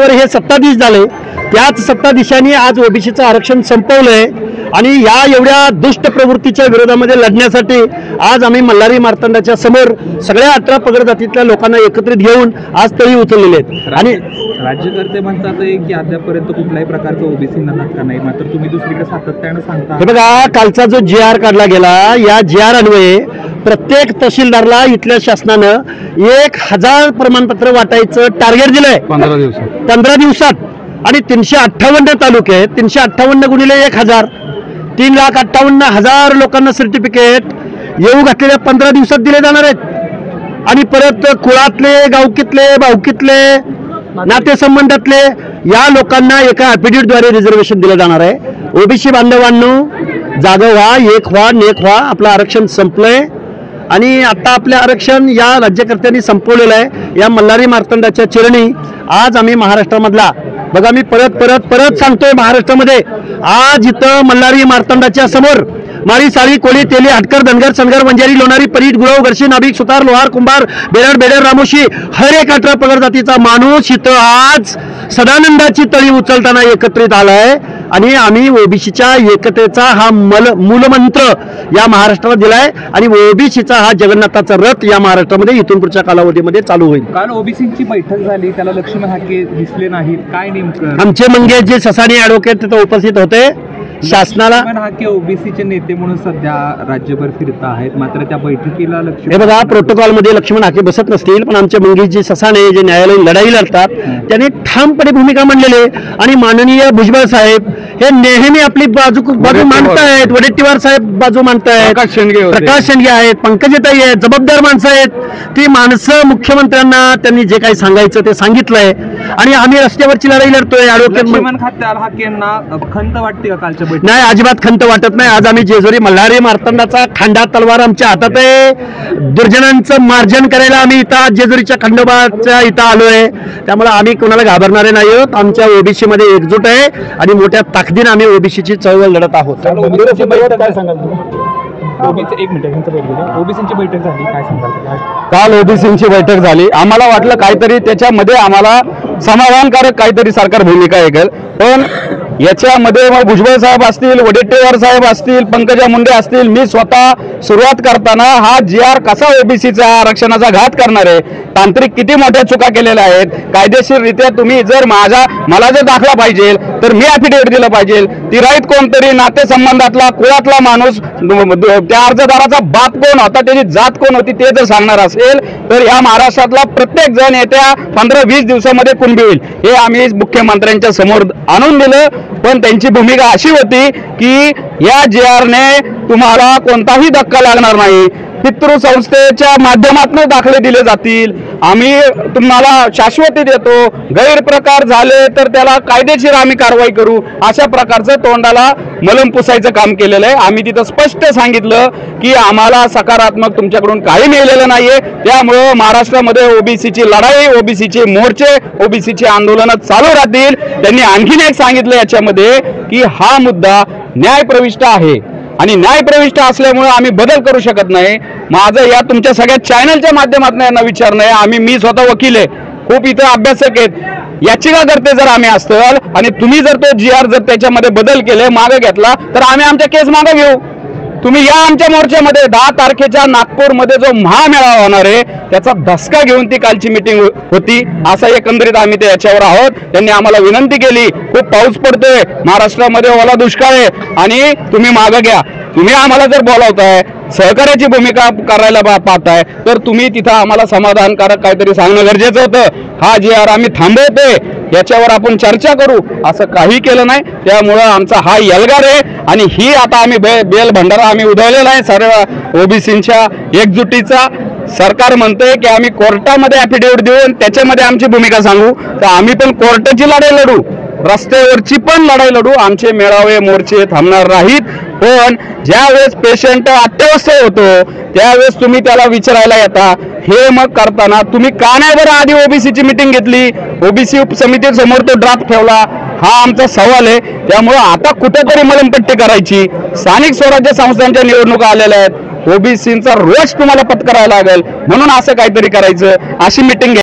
त्याच्यावर हे सत्ताधीश झाले, त्याच सत्ताधीशांनी आज ओबीसीचं आरक्षण संपवलंय आणि या एवढ्या दुष्ट प्रवृत्तीच्या विरोधामध्ये लढण्यासाठी आज आम्ही मल्हारी मार्तंडाच्या समोर सगळ्या 18 पगड जातीतल्या लोकांना एकत्रित घेऊन आज तळी उचललेले आहेत. आणि राज्यकर्ते म्हणतात की अद्यापर्यंत कुठल्याही प्रकारचा ओबीसींना धक्का नाही, मात्र तुम्ही दुसरीकडे सातत्याने सांगता. हे बघा, कालचा जो GR काढला गेला, या GR अन्वये प्रत्येक तहसीलदारला इथल्या शासनानं 1000 प्रमाणपत्र वाटायचं टार्गेट दिलंय 15 दिवसात. आणि 358 तालुके आहेत, 358 गुणिले 1000, 3,58,000 लोकांना सर्टिफिकेट येऊ घातलेल्या 15 दिवसात दिले जाणार आहेत. आणि परत कुळातले, गावकीतले, भावकीतले, नातेसंबंधातले या लोकांना एका ॲफिडेव्हिटद्वारे रिझर्वेशन दिलं जाणार आहे. ओबीसी बांधवांनो, जागं व्हा, एक व्हा, नेक व्हा. आपलं आरक्षण संपलंय आणि आता आपलं आरक्षण या राज्यकर्त्यांनी संपवलेलं आहे. या मल्हारी मार्तंडाच्या चिरणी आज आम्ही महाराष्ट्रामधला, बघा मी परत सांगतोय, महाराष्ट्रामध्ये आज इथं मल्हारी मार्तंडाच्या समोर माळी, साळी, कोळी, तेली, हटकर, धनगर, सनगर, वंजारी, लोणारी, परीट, गुरव, घरशी, नाभिक, सुतार, लोहार, कुंभार, बेडर, रामोशी, हर एक 18 पगड जातीचा माणूस इथं आज सदानंदाची तळी उचलताना एकत्रित आलाय. आणि आम्ही ओबीसीच्या एकतेचा हा मूलमंत्र या महाराष्ट्राला दिलाय आणि ओबीसीचा हा जगन्नाथाचा रथ या महाराष्ट्रामध्ये इथून पुढच्या कालावधीमध्ये चालू होईल. काल ओबीसीची बैठक झाली, त्याला लक्ष्मण हाके दिसले नाहीत, काय नेमकं? आमचे मंगेश जे ससानी ॲडव्होकेट तिथं उपस्थित होते. शासनाला लक्ष्मण हाके ओबीसीचे नेते म्हणून सध्या राज्यभर फिरत आहेत, मात्र त्या बैठकीला हे बघा, प्रोटोकॉलमध्ये लक्ष्मण हाके बसत नसतील, पण आमचे मंगेशजी ससाने जे न्यायालयीन लढाई लढतात त्यांनी ठामपणे भूमिका मांडलेली. आणि माननीय भुजबळ साहेब हे नेहमी आपली बाजू मांडतायत, वडेट्टीवार साहेब बाजू मांडतायत, प्रकाश शेंडगे आहेत, पंकजताई आहेत, जबाबदार माणसं आहेत. ती माणसं मुख्यमंत्र्यांना त्यांनी जे काही सांगायचं ते सांगितलंय आणि आम्ही रस्त्यावरची लढाई लढतोय. लक्ष्मण हाकेंना खंत वाटते का कालच्या? नाही, अजिबात खंत वाटत नाही. आज आम्ही जेजुरी मल्हारी मार्तंडाचा खांडा तलवार आमच्या हातात आहे. दुर्जनांचं मार्जन करायला आम्ही इथं जेजुरीच्या खंडोबाच्या इथं आलोय. त्यामुळे आम्ही कोणाला घाबरणारे नाही आहोत. आमच्या ओबीसी मध्ये एकजूट आहे आणि मोठ्या ताकदीने आम्ही ओबीसीची चळवळ लढत आहोत. काय सांगाल ओबीसीची बैठक झाली, काय सांगाल? काल ओबीसीची बैठक झाली. आम्हाला वाटलं काहीतरी त्याच्यामध्ये आम्हाला समाधानकारक काहीतरी सरकार भूमिका घेईल, पण याच्यामध्ये मग भुजबळ साहेब असतील, वडेट्टीवार साहेब असतील, पंकजा मुंडे असतील, मी स्वतः सुरुवात करताना हा GR कसा ओबीसीचा आरक्षणाचा घात करणार आहे, तांत्रिक किती मोठ्या चुका केलेल्या आहेत, कायदेशीररित्या तुम्ही जर मला जर दाखला पाहिजे तर मी ॲफिडेव्हिट दिलं पाहिजे. तिराईत कोणतरी नातेसंबंधातला कुळातला माणूस, त्या अर्जदाराचा बाप कोण होता, त्याची जात कोण होती ते जर सांगणार असेल तर या महाराष्ट्रातला प्रत्येक जण येत्या 15-20 दिवसामध्ये कुणबी होईल. हे आम्ही मुख्यमंत्र्यांच्या समोर आणून दिलं. पण त्यांची भूमिका अशी होती की या GR ने तुम्हाला कोणताही धक्का लागणार नाही, पितृसंस्थेच्या माध्यमातून दाखले दिले जातील, आम्ही तुम्हाला शाश्वती देतो, गैरप्रकार झाले तर त्याला कायदेशीर आम्ही कारवाई करू, अशा प्रकारचं तोंडाला मलम पुसायचं काम केलेलं आहे. आम्ही तिथं स्पष्ट सांगितलं की आम्हाला सकारात्मक तुमच्याकडून काही मिळालेलं नाहीये. त्यामुळं महाराष्ट्रामध्ये ओबीसीची लढाई, ओबीसीचे मोर्चे, ओबीसीचे आंदोलनं चालू राहतील. त्यांनी आणखीन एक सांगितलं याच्यामध्ये की हा मुद्दा न्यायप्रविष्ट आहे आणि न्यायप्रविष्ट असल्यामुळे आम्ही बदल करू शकत नाही. माझं या तुमच्या सगळ्या चॅनलच्या माध्यमातून यांना विचारणं आहे. मी स्वतः वकील आहे, खूप इथं अभ्यासक आहेत. याचिकाकर्ते जर आम्ही असतल आणि तुम्ही जर तो GR जर त्याच्यामध्ये बदल केले, मागे घेतला, तर आम्ही आमच्या केस मागे घेऊ. तुम्ही या आमच्या मोर्चामध्ये 10 तारखेच्या नागपूरमध्ये जो महामेळावा होणार आहे त्याचा धसका घेऊन ती कालची मीटिंग होती. असं एकंदरीत आम्ही ते याच्यावर आहोत. त्यांनी आम्हाला विनंती केली, खूप पाऊस पडतोय महाराष्ट्रामध्ये, ओला दुष्काळ आहे आणि तुम्ही मागं घ्या. तुम्ही आम्हाला जर बोलावताय, सहकार्याची भूमिका करायला पाहताय, तर तुम्ही तिथं आम्हाला समाधानकारक काहीतरी सांगणं गरजेचं होतं. हा GR आम्ही थांबवतोय, याच्यावर आपण चर्चा करू, असं काही केलं नाही. त्यामुळं आमचा हा एल्गार आहे आणि ही आता आम्ही बेल भंडारा आम्ही उधळलेला आहे सर्व ओबीसींच्या एकजुटीचा. सरकार म्हणतंय की आम्ही कोर्टामध्ये ॲफिडेव्हिट देऊन त्याच्यामध्ये आमची भूमिका सांगू, तर आम्ही पण कोर्टाची लढाई लढू, रस्त्यावरची पण लढाई लढू. आमचे मेळावे मोर्चे थांबणार नाहीत. पण ज्या वेळेस पेशंट अत्यवस्थ होतो त्यावेळेस तुम्ही त्याला विचारायला येता, हे मग करताना तुम्ही का नाही बरं आधी ओबीसीची मीटिंग घेतली, ओबीसी समितीसमोर तो ड्राफ्ट ठेवला, हा आमचा सवाल आहे. त्यामुळं आता कुठेतरी मलमपट्टी करायची. स्थानिक स्वराज्य संस्थांच्या निवडणुका आलेल्या आहेत, ओबीसींचा रोष तुम्हाला पत्करायला लागेल म्हणून असं काहीतरी करायचं, अशी मीटिंग